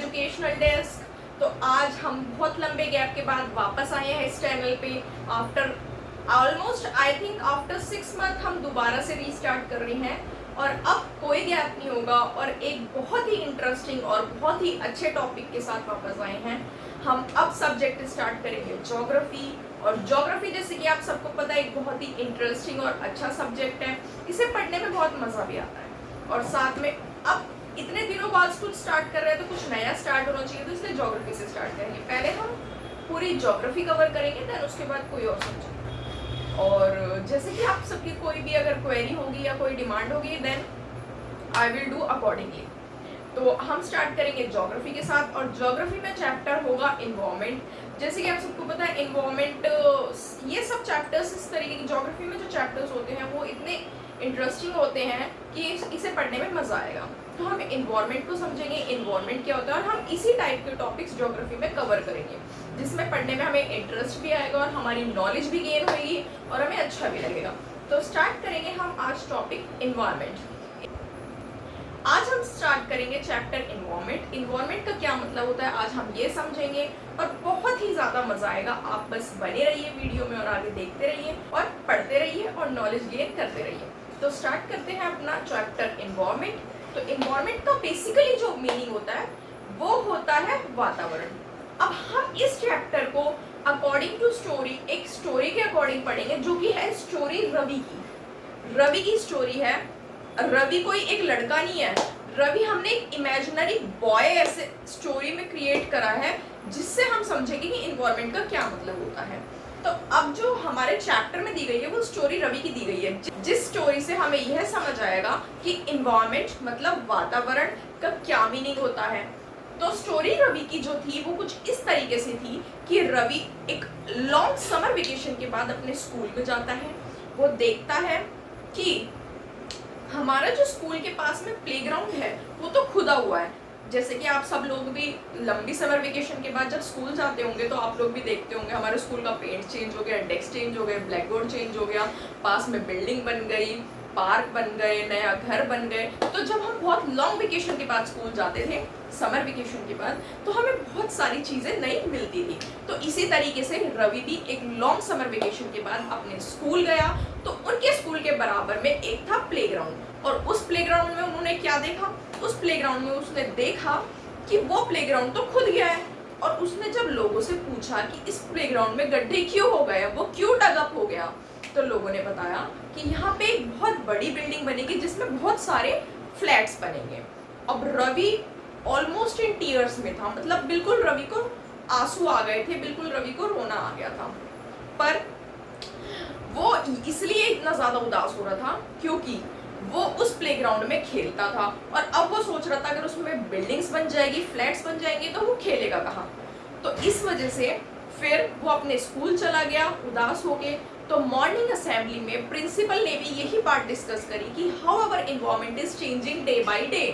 Educational desk. तो आज हम बहुत लंबे गैप के बाद वापस आए हैं इस चैनल पे। After almost I think after 6 month हम दोबारा से रीस्टार्ट कर रहे हैं और अब कोई गैप नहीं होगा और एक बहुत ही इंटरेस्टिंग और बहुत ही अच्छे टॉपिक के साथ वापस आए हैं। हम अब सब्जेक्ट स्टार्ट करेंगे ज्योग्राफी। और ज्योग्राफी जैसे कि आप सबको पता है एक बहुत ही इंटरेस्टिंग और अच्छा सब्जेक्ट है। इसे पढ़ने में बहुत मज़ा भी आता है और साथ में अब इतने दिनों बाद कुछ स्टार्ट कर रहे हैं तो कुछ नया स्टार्ट होना चाहिए, तो इसलिए ज्योग्राफी से स्टार्ट करेंगे। पहले हम पूरी ज्योग्राफी कवर करेंगे, देन उसके बाद कोई और सब्जेक्ट। और जैसे कि आप सबकी कोई भी अगर क्वेरी होगी या कोई डिमांड होगी then I will do accordingly. तो हम स्टार्ट करेंगे ज्योग्राफी के साथ और ज्योग्राफी में चैप्टर होगा इन्वायरमेंट। जैसे कि आप सबको पता है इन्वायरमेंट, ये सब चैप्टर्स इस तरीके की ज्योग्राफी में जो चैप्टर्स होते हैं वो इतने इंटरेस्टिंग होते हैं कि इसे पढ़ने में मज़ा आएगा। तो हम इन्वायरमेंट को समझेंगे, इन्वायरमेंट क्या होता है, और हम इसी टाइप के टॉपिक्स ज्योग्राफी में कवर करेंगे जिसमें पढ़ने में हमें इंटरेस्ट भी आएगा और हमारी नॉलेज भी गेन होगी और हमें अच्छा भी लगेगा। तो स्टार्ट करेंगे हम आज टॉपिक इन्वायरमेंट। आज हम स्टार्ट करेंगे चैप्टर इन्वायरमेंट। इन्वायरमेंट का क्या मतलब होता है आज हम ये समझेंगे और बहुत ही ज़्यादा मज़ा आएगा। आप बस बने रहिए वीडियो में और आगे देखते रहिए और पढ़ते रहिए और नॉलेज गेन करते रहिए। तो स्टार्ट करते हैं अपना चैप्टर इन्वायरमेंट। तो इन्वायरमेंट का बेसिकली जो मीनिंग होता है वो होता है वातावरण। अब हम इस चैप्टर को अकॉर्डिंग टू स्टोरी, एक स्टोरी के अकॉर्डिंग पढ़ेंगे जो कि है स्टोरी रवि की। रवि की स्टोरी है। रवि कोई एक लड़का नहीं है, रवि हमने एक इमेजिनरी बॉय ऐसे स्टोरी में क्रिएट करा है जिससे हम समझेंगे कि इन्वायरमेंट का क्या मतलब होता है। तो अब जो हमारे चैप्टर में दी गई है वो स्टोरी रवि की दी गई है, जिस स्टोरी से हमें यह समझ आएगा कि इन्वायरमेंट मतलब वातावरण का क्या मीनिंग होता है। तो स्टोरी रवि की जो थी वो कुछ इस तरीके से थी कि रवि एक लॉन्ग समर वेकेशन के बाद अपने स्कूल में जाता है। वो देखता है कि हमारा जो स्कूल के पास में प्लेग्राउंड है वो तो खुदा हुआ है। जैसे कि आप सब लोग भी लंबी समर वेकेशन के बाद जब स्कूल जाते होंगे तो आप लोग भी देखते होंगे हमारे स्कूल का पेंट चेंज हो गया, डेस्क चेंज हो गए, ब्लैक बोर्ड चेंज हो गया, पास में बिल्डिंग बन गई, पार्क बन गए, नया घर बन गए। तो जब हम बहुत लॉन्ग वेकेशन के बाद स्कूल जाते थे, समर वेकेशन के बाद, तो हमें बहुत सारी चीज़ें नई मिलती थी। तो इसी तरीके से रवि भी एक लॉन्ग समर वेकेशन के बाद अपने स्कूल गया। तो उनके स्कूल के बराबर में एक था प्लेग्राउंड और उस प्लेग्राउंड में उन्होंने क्या देखा, उस प्लेग्राउंड में उसने देखा कि वो प्लेग्राउंड तो खुद गया है। और उसने जब लोगों से पूछा कि इस प्लेग्राउंड में गड्ढे क्यों हो गए, वो क्यों डगअप हो गया, तो लोगों ने बताया कि यहाँ पे एक बहुत बड़ी बिल्डिंग बनेगी जिसमें बहुत सारे फ्लैट्स बनेंगे। अब रवि ऑलमोस्ट इन टीयर्स में था, मतलब बिल्कुल रवि को आंसू आ गए थे, बिल्कुल रवि को रोना आ गया था। पर वो इसलिए इतना ज्यादा उदास हो रहा था क्योंकि वो उस प्लेग्राउंड में खेलता था और अब वो सोच रहा था अगर उसमें बिल्डिंग्स बन जाएगी, फ्लैट्स बन जाएंगे तो वो खेलेगा कहाँ। तो इस वजह से फिर वो अपने स्कूल चला गया उदास होके। तो मॉर्निंग असेंबली में प्रिंसिपल ने भी यही बात डिस्कस करी कि how our environment is changing day by day.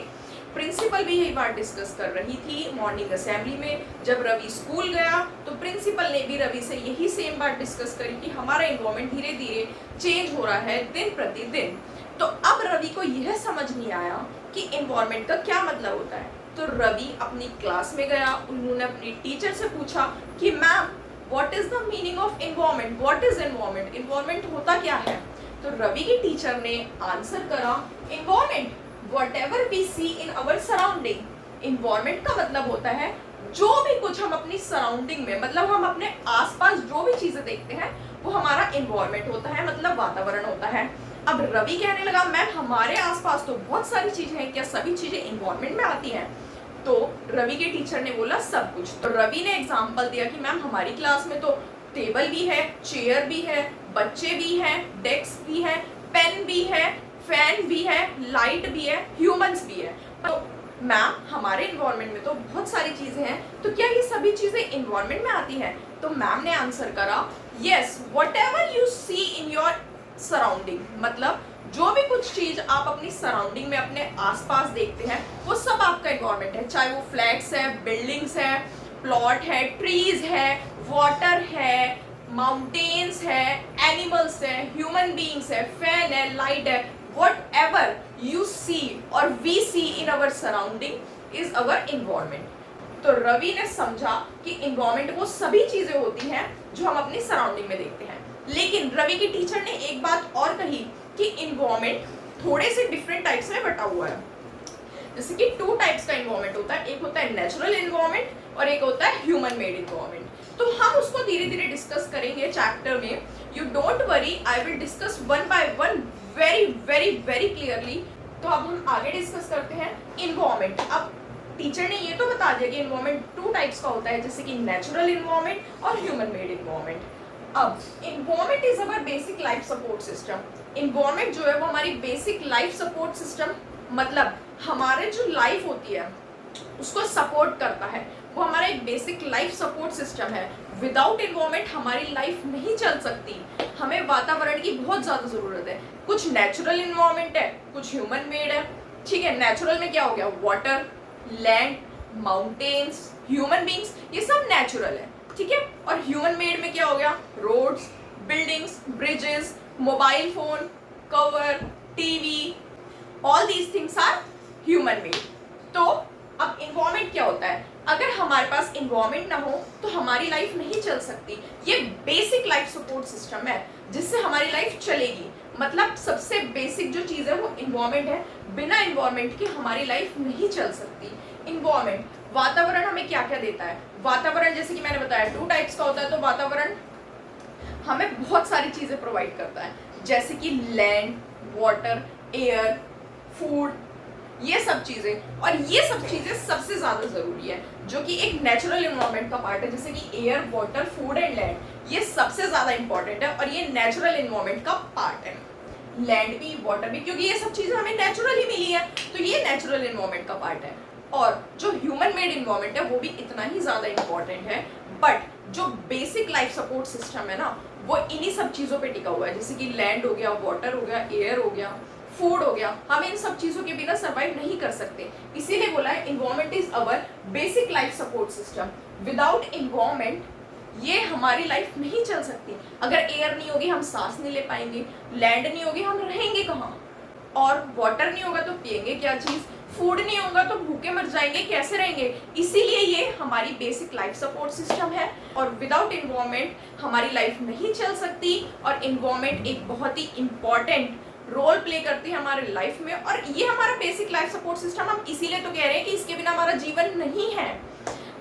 Principal भी यही बात डिस्कस कर रही थी मॉर्निंग असेंबली में। जब रवि स्कूल गया तो प्रिंसिपल ने भी रवि से यही सेम बात डिस्कस करी कि हमारा एनवायरनमेंट धीरे धीरे चेंज हो रहा है दिन प्रतिदिन। तो अब रवि को यह समझ नहीं आया कि एनवायरनमेंट का क्या मतलब होता है। तो रवि अपनी क्लास में गया, उन्होंने अपनी टीचर से पूछा कि ma'am what is the meaning of environment, what is environment, environment होता क्या है। तो रवि की टीचर ने आंसर करा environment whatever we see in our surrounding। Environment का मतलब होता है जो भी कुछ हम अपनी सराउंडिंग में, मतलब हम अपने आसपास जो भी चीजें देखते हैं वो हमारा एनवायरनमेंट होता है, मतलब वातावरण होता है। अब रवि कहने लगा मैम हमारे आसपास तो बहुत सारी चीजें हैं, क्या सभी चीजें एनवायरनमेंट में आती हैं। तो रवि के टीचर ने बोला सब कुछ। तो रवि ने एग्जाम्पल दिया कि मैम हमारी क्लास में तो टेबल भी है, चेयर भी है, बच्चे भी हैं, डेस्क भी है, पेन भी है, फैन भी है, लाइट भी है, ह्यूमंस भी है। तो मैम हमारे एनवायरनमेंट में तो बहुत सारी चीजें हैं, तो क्या ये सभी चीजें एनवायरनमेंट में आती हैं। तो मैम ने आंसर करा yes whatever you see in your surrounding, मतलब जो भी कुछ चीज आप अपनी सराउंडिंग में अपने आसपास देखते हैं वो सब आपका एनवायरनमेंट है, चाहे वो फ्लैट्स है, बिल्डिंग्स है, प्लॉट है, ट्रीज है, वाटर है, माउंटेन्स है, एनिमल्स है, ह्यूमन बीइंग्स है, फैन है, लाइट है, whatever you see or we see in our surrounding is our environment। तो रवि ने समझा कि इन्वायरमेंट वो सभी चीजें होती हैं जो हम अपनी सराउंडिंग में देखते हैं। लेकिन रवि की टीचर ने एक बात और कही कि इन्वायरमेंट थोड़े से डिफरेंट टाइप्स में बटा हुआ है। जैसे कि 2 टाइप्स का इन्वायरमेंट होता है, एक होता है नेचुरल इन्वायरमेंट और एक होता है ह्यूमन मेड इन्वायरमेंट। तो हम उसको धीरे धीरे डिस्कस करेंगे चैप्टर में। You don't worry, I will discuss one by one very very very clearly. तो अब हम आगे डिस्कस करते हैं इन्वायरमेंट। अब टीचर ने ये तो बता दिया कि इन्वायरमेंट 2 टाइप्स का होता है, जैसे कि नेचुरल इन्वायरमेंट और ह्यूमन मेड इन्वायरमेंट। अब environment is our basic life support system. Environment जो है वो हमारी बेसिक लाइफ सपोर्ट सिस्टम, मतलब हमारे जो लाइफ होती है उसको सपोर्ट करता है, वो हमारा एक बेसिक लाइफ सपोर्ट सिस्टम है। विदाउट इन्वायरमेंट हमारी लाइफ नहीं चल सकती। हमें वातावरण की बहुत ज़्यादा ज़रूरत है। कुछ नेचुरल इन्वायरमेंट है, कुछ ह्यूमन मेड है। ठीक है, नेचुरल में क्या हो गया, water, land, mountains, human beings, ये सब नेचुरल है। ठीक है, और ह्यूमन मेड में क्या हो गया, roads, buildings, bridges, mobile phone, cover, TV, all these things are human made. तो अब इन्वायरमेंट क्या होता है, अगर हमारे पास इन्वायरमेंट ना हो तो हमारी लाइफ नहीं चल सकती। ये बेसिक लाइफ सपोर्ट सिस्टम है जिससे हमारी लाइफ चलेगी। मतलब सबसे बेसिक जो चीज़ है वो इन्वायरमेंट है। बिना इन्वायरमेंट के हमारी लाइफ नहीं चल सकती। इन्वायरमेंट, वातावरण हमें क्या क्या देता है। वातावरण जैसे कि मैंने बताया 2 टाइप्स का होता है। तो वातावरण हमें बहुत सारी चीज़ें प्रोवाइड करता है, जैसे कि लैंड, वाटर, एयर, फूड, ये सब चीज़ें। और ये सब चीज़ें सबसे ज़्यादा ज़रूरी है जो कि एक नेचुरल इन्वायरमेंट का पार्ट है, जैसे कि air, water, food and land, ये सबसे ज़्यादा इंपॉर्टेंट है और ये नेचुरल इन्वायरमेंट का पार्ट है। लैंड भी, वाटर भी, क्योंकि ये सब चीज़ें हमें नेचुरली मिली है, तो ये नेचुरल इन्वायरमेंट का पार्ट है। और जो ह्यूमन मेड इन्वायरमेंट है वो भी इतना ही ज़्यादा इंपॉर्टेंट है। बट जो बेसिक लाइफ सपोर्ट सिस्टम है ना, वो इन्हीं सब चीज़ों पे टिका हुआ है, जैसे कि लैंड हो गया, वाटर हो गया, एयर हो गया, फूड हो गया। हम इन सब चीज़ों के बिना सर्वाइव नहीं कर सकते। इसीलिए बोला है environment is our basic life support system. Without environment ये हमारी लाइफ नहीं चल सकती। अगर एयर नहीं होगी हम सांस नहीं ले पाएंगे, लैंड नहीं होगी हम रहेंगे कहाँ, और वाटर नहीं होगा तो पिएंगे क्या चीज़, फूड नहीं होगा तो भूखे मर जाएंगे, कैसे रहेंगे। इसीलिए ये हमारी बेसिक लाइफ सपोर्ट सिस्टम है और विदाउट इन्वायरमेंट हमारी लाइफ नहीं चल सकती। और इन्वायरमेंट एक बहुत ही इम्पॉर्टेंट रोल प्ले करती है हमारे लाइफ में, और ये हमारा बेसिक लाइफ सपोर्ट सिस्टम। हम इसीलिए तो कह रहे हैं कि इसके बिना हमारा जीवन नहीं है।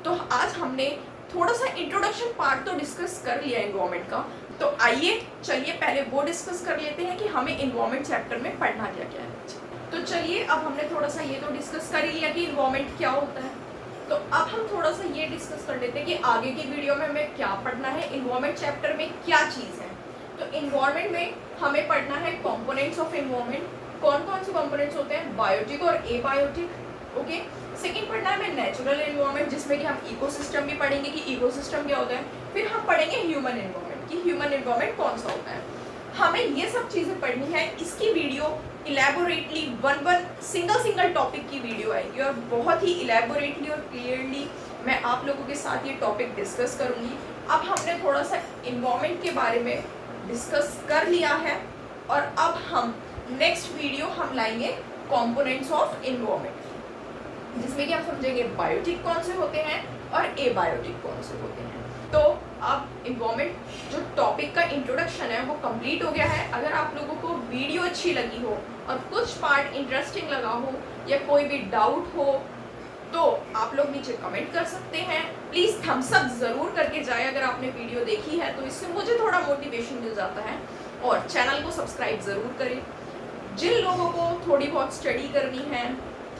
तो आज हमने थोड़ा सा इंट्रोडक्शन पार्ट तो डिस्कस कर लिया इन्वायरमेंट का। तो आइए चलिए पहले वो डिस्कस कर लेते हैं कि हमें इन्वायरमेंट चैप्टर में पढ़ना क्या क्या है। तो चलिए, अब हमने थोड़ा सा ये तो डिस्कस कर ही लिया कि इन्वायरमेंट क्या होता है। तो अब हम थोड़ा सा ये डिस्कस कर लेते हैं कि आगे की वीडियो में हमें क्या पढ़ना है, इन्वायरमेंट चैप्टर में क्या चीज़ है। तो इन्वायरमेंट में हमें पढ़ना है कंपोनेंट्स ऑफ इन्वायरमेंट। कौन कौन से कंपोनेंट्स होते हैं, बायोटिक और एबायोटिक। ओके, सेकंड पढ़ना है हमें नेचुरल इन्वायरमेंट, जिसमें कि हम इकोसिस्टम भी पढ़ेंगे कि इकोसिस्टम क्या होता है। फिर हम पढ़ेंगे ह्यूमन इन्वायरमेंट कि ह्यूमन इन्वायरमेंट कौन सा होता है। हमें ये सब चीज़ें पढ़नी है। इसकी video elaborately one single topic की वीडियो आएगी और बहुत ही इलेबोरेटली और क्लियरली मैं आप लोगों के साथ ये टॉपिक डिस्कस करूँगी। अब हमने थोड़ा सा इन्वायरमेंट के बारे में डिस्कस कर लिया है और अब हम नेक्स्ट वीडियो हम लाएंगे कंपोनेंट्स ऑफ इन्वायरमेंट, जिसमें कि हम समझेंगे बायोटिक कौन से होते हैं और एबायोटिक कौन से होते हैं। तो अब इन्वायरमेंट जो टॉपिक का इंट्रोडक्शन है वो कंप्लीट हो गया है। अगर आप लोगों को वीडियो अच्छी लगी हो और कुछ पार्ट इंटरेस्टिंग लगा हो या कोई भी डाउट हो तो आप लोग नीचे कमेंट कर सकते हैं। प्लीज़ थम्स अप ज़रूर करके जाए अगर आपने वीडियो देखी है, तो इससे मुझे थोड़ा मोटिवेशन मिल जाता है। और चैनल को सब्सक्राइब ज़रूर करें। जिन लोगों को थोड़ी बहुत स्टडी करनी है,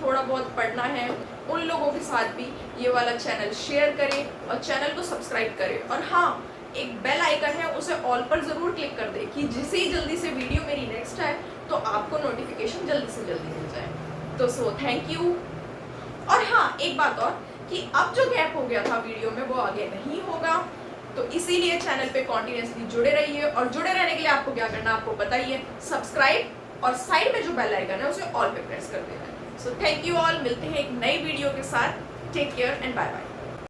थोड़ा बहुत पढ़ना है, उन लोगों के साथ भी ये वाला चैनल शेयर करें और चैनल को सब्सक्राइब करें। और हाँ, एक बेल आइकन है, उसे ऑल पर ज़रूर क्लिक कर दें कि जिसे ही जल्दी से वीडियो मेरी नेक्स्ट आए तो आपको नोटिफिकेशन जल्दी से जल्दी मिल जाए। तो सो थैंक यू। और हाँ, एक बात और कि अब जो गैप हो गया था वीडियो में वो आगे नहीं होगा, तो इसीलिए चैनल पे कॉन्टिन्यूसली जुड़े रहिए। और जुड़े रहने के लिए आपको क्या करना है, आपको पता ही है, सब्सक्राइब और साइड में जो बेल आइकन है उसे ऑल पे प्रेस कर देना है। सो थैंक यू ऑल, मिलते हैं एक नई वीडियो के साथ। Take care and bye bye.